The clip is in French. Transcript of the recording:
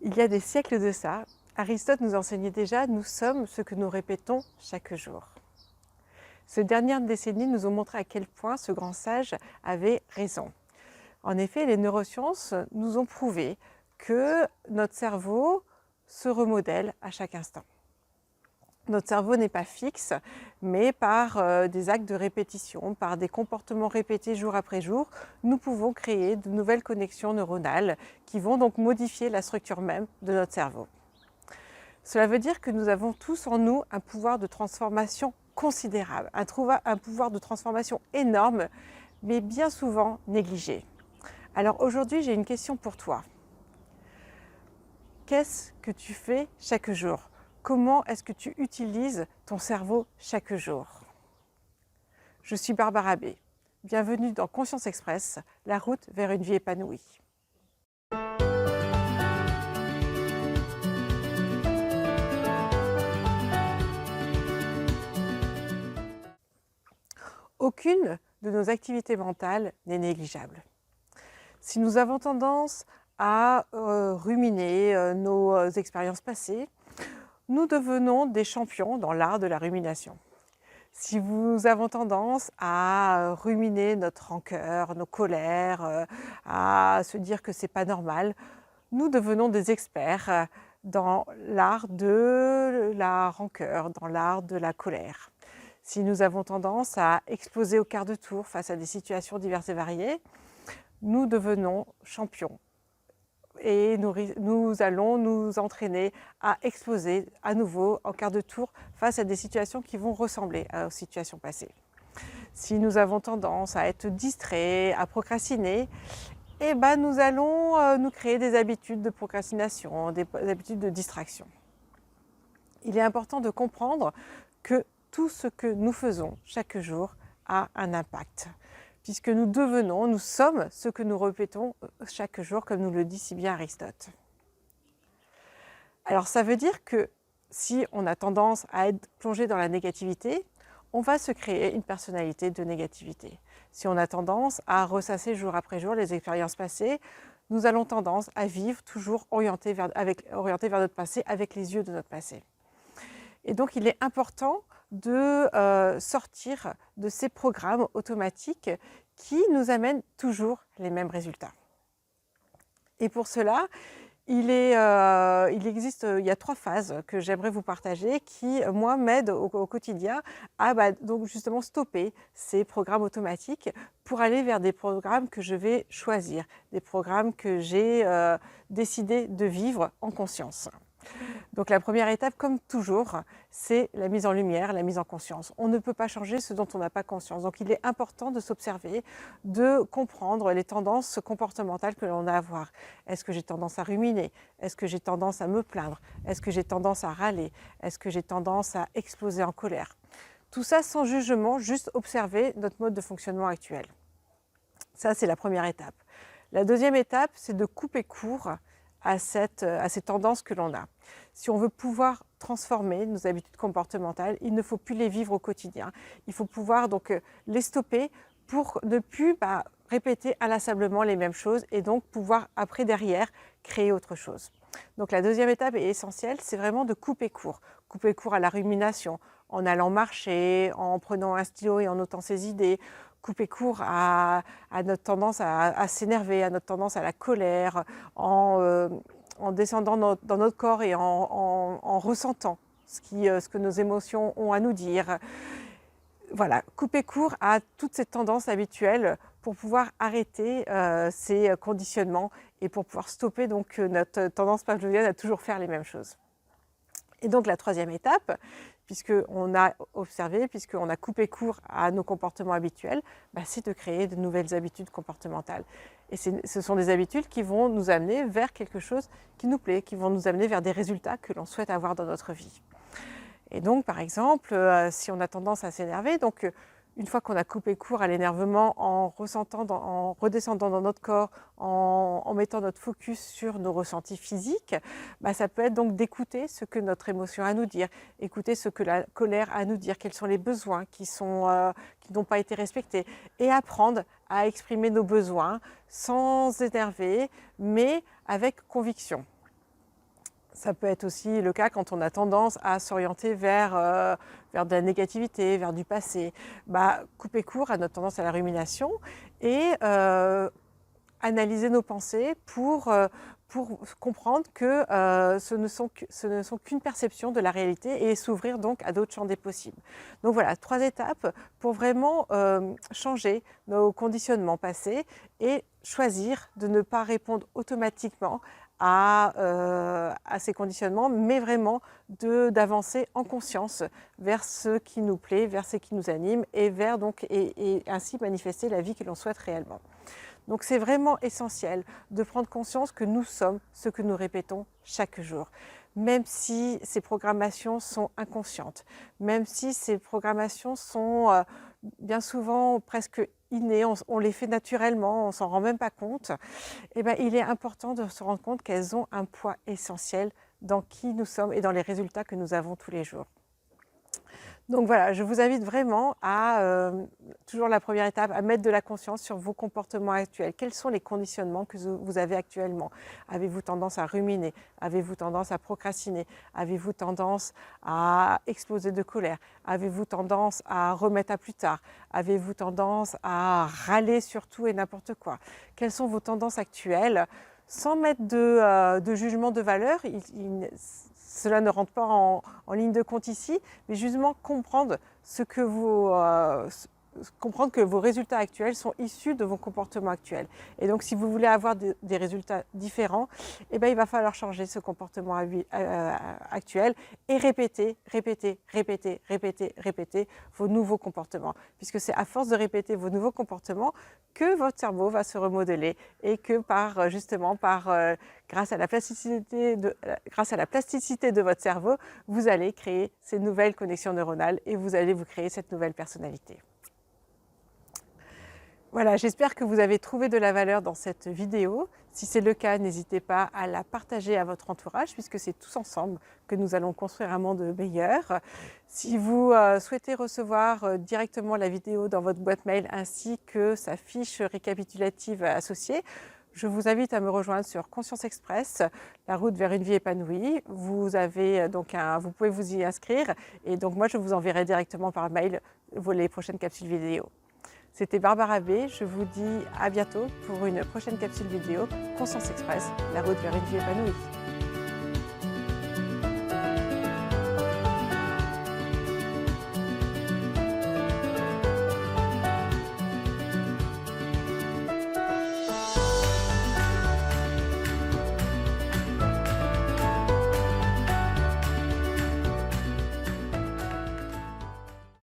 Il y a des siècles de ça, Aristote nous enseignait déjà « nous sommes ce que nous répétons chaque jour ». Ces dernières décennies nous ont montré à quel point ce grand sage avait raison. En effet, les neurosciences nous ont prouvé que notre cerveau se remodèle à chaque instant. Notre cerveau n'est pas fixe, mais par des actes de répétition, par des comportements répétés jour après jour, nous pouvons créer de nouvelles connexions neuronales qui vont donc modifier la structure même de notre cerveau. Cela veut dire que nous avons tous en nous un pouvoir de transformation considérable, un pouvoir de transformation énorme, mais bien souvent négligé. Alors aujourd'hui, j'ai une question pour toi. Qu'est-ce que tu fais chaque jour ? Comment est-ce que tu utilises ton cerveau chaque jour ? Je suis Barbara B. Bienvenue dans Conscience Express, la route vers une vie épanouie. Aucune de nos activités mentales n'est négligeable. Si nous avons tendance à ruminer nos expériences passées, nous devenons des champions dans l'art de la rumination. Si nous avons tendance à ruminer notre rancœur, nos colères, à se dire que c'est pas normal, nous devenons des experts dans l'art de la rancœur, dans l'art de la colère. Si nous avons tendance à exploser au quart de tour face à des situations diverses et variées, nous devenons champions. Et nous allons nous entraîner à exploser à nouveau en quart de tour face à des situations qui vont ressembler aux situations passées. Si nous avons tendance à être distraits, à procrastiner, nous allons nous créer des habitudes de procrastination, des habitudes de distraction. Il est important de comprendre que tout ce que nous faisons chaque jour a un impact. Puisque nous sommes ce que nous répétons chaque jour, comme nous le dit si bien Aristote. Alors ça veut dire que si on a tendance à être plongé dans la négativité, on va se créer une personnalité de négativité. Si on a tendance à ressasser jour après jour les expériences passées, nous allons tendance à vivre toujours orienté vers notre passé, avec les yeux de notre passé. Et donc il est important de sortir de ces programmes automatiques qui nous amènent toujours les mêmes résultats. Et pour cela, il y a 3 phases que j'aimerais vous partager qui, moi, m'aident au quotidien à donc justement stopper ces programmes automatiques pour aller vers des programmes que je vais choisir, des programmes que j'ai décidé de vivre en conscience. Donc la première étape, comme toujours, c'est la mise en lumière, la mise en conscience. On ne peut pas changer ce dont on n'a pas conscience. Donc il est important de s'observer, de comprendre les tendances comportementales que l'on a à avoir. Est-ce que j'ai tendance à ruminer? Est-ce que j'ai tendance à me plaindre? Est-ce que j'ai tendance à râler? Est-ce que j'ai tendance à exploser en colère? Tout ça sans jugement, juste observer notre mode de fonctionnement actuel. Ça, c'est la première étape. La deuxième étape, c'est de couper court à ces tendances que l'on a. Si on veut pouvoir transformer nos habitudes comportementales, il ne faut plus les vivre au quotidien. Il faut pouvoir donc les stopper pour ne plus répéter inlassablement les mêmes choses et donc pouvoir après derrière créer autre chose. Donc la deuxième étape est essentielle, c'est vraiment de couper court à la rumination, en allant marcher, en prenant un stylo et en notant ses idées, couper court à notre tendance à s'énerver, à notre tendance à la colère, en descendant dans notre corps et en ressentant ce que nos émotions ont à nous dire. Voilà, couper court à toutes ces tendances habituelles pour pouvoir arrêter ces conditionnements et pour pouvoir stopper donc notre tendance pavlovienne à toujours faire les mêmes choses. Et donc la troisième étape, puisqu'on a observé, puisqu'on a coupé court à nos comportements habituels, c'est de créer de nouvelles habitudes comportementales. Et ce sont des habitudes qui vont nous amener vers quelque chose qui nous plaît, qui vont nous amener vers des résultats que l'on souhaite avoir dans notre vie. Et donc par exemple, si on a tendance à s'énerver, donc une fois qu'on a coupé court à l'énervement en redescendant dans notre corps, en mettant notre focus sur nos ressentis physiques, ça peut être donc d'écouter ce que notre émotion a à nous dire, écouter ce que la colère a à nous dire, quels sont les besoins qui n'ont pas été respectés, et apprendre à exprimer nos besoins sans énerver, mais avec conviction. Ça peut être aussi le cas quand on a tendance à s'orienter vers de la négativité, vers du passé. Couper court à notre tendance à la rumination et analyser nos pensées pour comprendre que ce ne sont qu'une perception de la réalité et s'ouvrir donc à d'autres champs des possibles. Donc voilà, 3 étapes pour vraiment changer nos conditionnements passés et choisir de ne pas répondre automatiquement à ces conditionnements, mais vraiment d'avancer en conscience vers ce qui nous plaît, vers ce qui nous anime et ainsi manifester la vie que l'on souhaite réellement. Donc c'est vraiment essentiel de prendre conscience que nous sommes ce que nous répétons chaque jour. Même si ces programmations sont inconscientes, même si ces programmations sont bien souvent presque innées, on les fait naturellement, on ne s'en rend même pas compte, il est important de se rendre compte qu'elles ont un poids essentiel dans qui nous sommes et dans les résultats que nous avons tous les jours. Donc voilà, je vous invite vraiment toujours la première étape, à mettre de la conscience sur vos comportements actuels. Quels sont les conditionnements que vous avez actuellement? Avez-vous tendance à ruminer? Avez-vous tendance à procrastiner? Avez-vous tendance à exploser de colère? Avez-vous tendance à remettre à plus tard? Avez-vous tendance à râler sur tout et n'importe quoi? Quelles sont vos tendances actuelles? Sans mettre de jugement de valeur, cela ne rentre pas en ligne de compte ici, mais justement comprendre comprendre que vos résultats actuels sont issus de vos comportements actuels. Et donc, si vous voulez avoir des résultats différents, il va falloir changer ce comportement actuel et répéter vos nouveaux comportements. Puisque c'est à force de répéter vos nouveaux comportements que votre cerveau va se remodeler et que grâce à la plasticité de votre cerveau, vous allez créer ces nouvelles connexions neuronales et vous allez vous créer cette nouvelle personnalité. Voilà, j'espère que vous avez trouvé de la valeur dans cette vidéo. Si c'est le cas, n'hésitez pas à la partager à votre entourage puisque c'est tous ensemble que nous allons construire un monde meilleur. Si vous souhaitez recevoir directement la vidéo dans votre boîte mail ainsi que sa fiche récapitulative associée, je vous invite à me rejoindre sur Conscience Express, la route vers une vie épanouie. Vous pouvez vous y inscrire et donc moi je vous enverrai directement par mail les prochaines capsules vidéo. C'était Barbara B. Je vous dis à bientôt pour une prochaine capsule vidéo Conscience Express, la route vers une vie épanouie.